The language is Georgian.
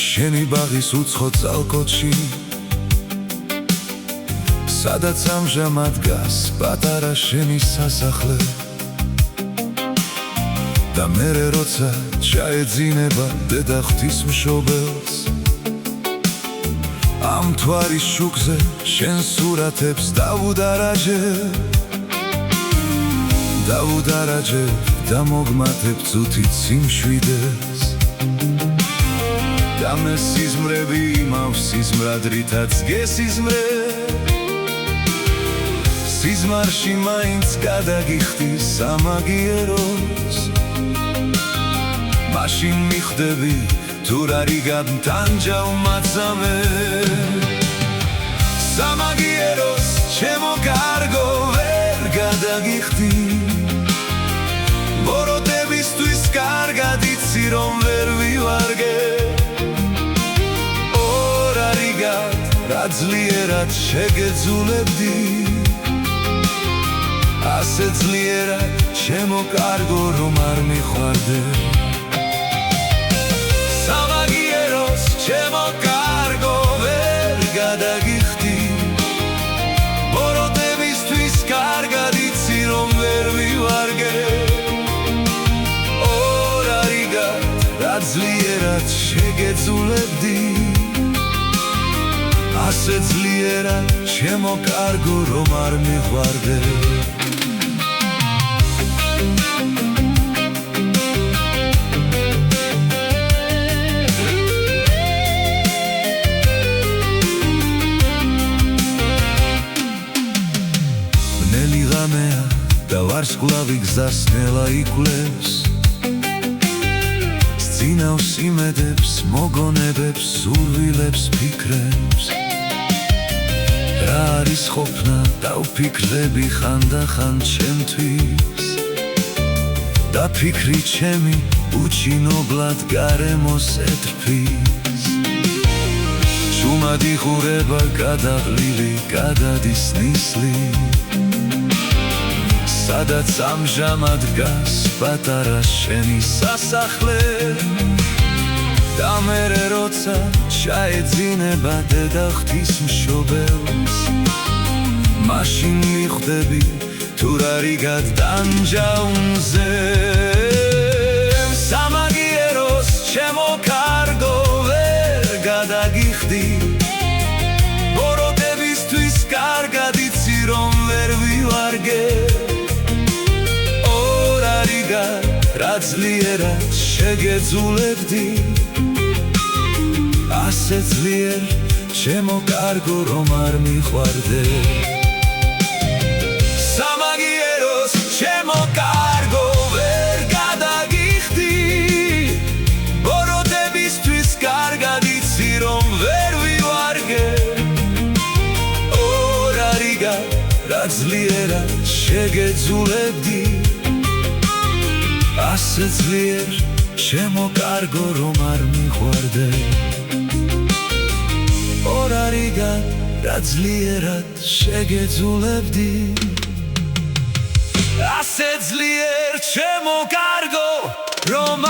შენი ბაღის უცხო ძალკოდში სადაც ამჟამად დგას პატარა შენი სასახლე და მერე როცა ჩაეძინება დედა ღვთისმშობელს ამ მთვარის შუქზე შენ სურათებს დავუდარაჯებ და მოგმატებ წუთით სიმშვიდეს და მე სიზმრები იმავ სიზმრად რითაც გესიზმრე სიზმარში მაინც გადაგიხდის სამაგიეროს მაშინ მიხდები თუ რა რიგად მტანჯავ მაწამე სამაგიეროს ჩემო კარგო ვერ გადაგიხდი ბოროტებისთვის კარგად იცი რომ ვერ ვივარგე ორ რიგად რა ძლიერად შეგეძულებდი ასე ძლიერად ჩემო კარგო რომ არ მიხვარდე სამაგიეროს ჩემო კარგო ვერ გადაგიხდი ბოროტებისთვის კარგად იცი რომ ვერ ვივარგე ორ რიგად რა ძლიერად შეგეძულებდი ასე ძლიერად ჩემო კარგო რომ არ მიხვარდე და ვარსკვლავი გზას ნელა იკლებს სცინავს იმედებს მოგონებებს სურვილებს ფიქრებს რა არის ყოფნა დავფიქრები ხანდახან ჩემთვის და ფიქრი ჩემი უჩინობლად გარემოს ეთრფის შუმადი ხურება გადაღლილი გადადის ნისლი სადაც ამჟამად დგას პატარა შენი სასახლე და მერე როცა ჩაეძინება დედა ღვთისმშობელს მაშინ მიხვდები თუ რა რიგად დანჯაუნზე სამაგიეროს ჩემო კარგო ვერ გადაგიხდი ბოროტებისთვის კარგად იცი რომ ვერ ვივარგე რა ძლიერად შეგეძულებდი ასე ძლიერ ჩემო კარგო რომ არ მიხვარდე სამაგიეროს ჩემო კარგო ვერ გადაგიხდი ბოროტებისთვის კარგად იცი რომ ვერ ვივარგე ორ რიგად რა ძლიერად შეგეძულებდი ასე ძლიერ ჩემო კარგო რომ არ მიხვარდე ორ რიგად რა ძლიერად შეგეძულებდი ასე ძლიერ ჩემო კარგო რომ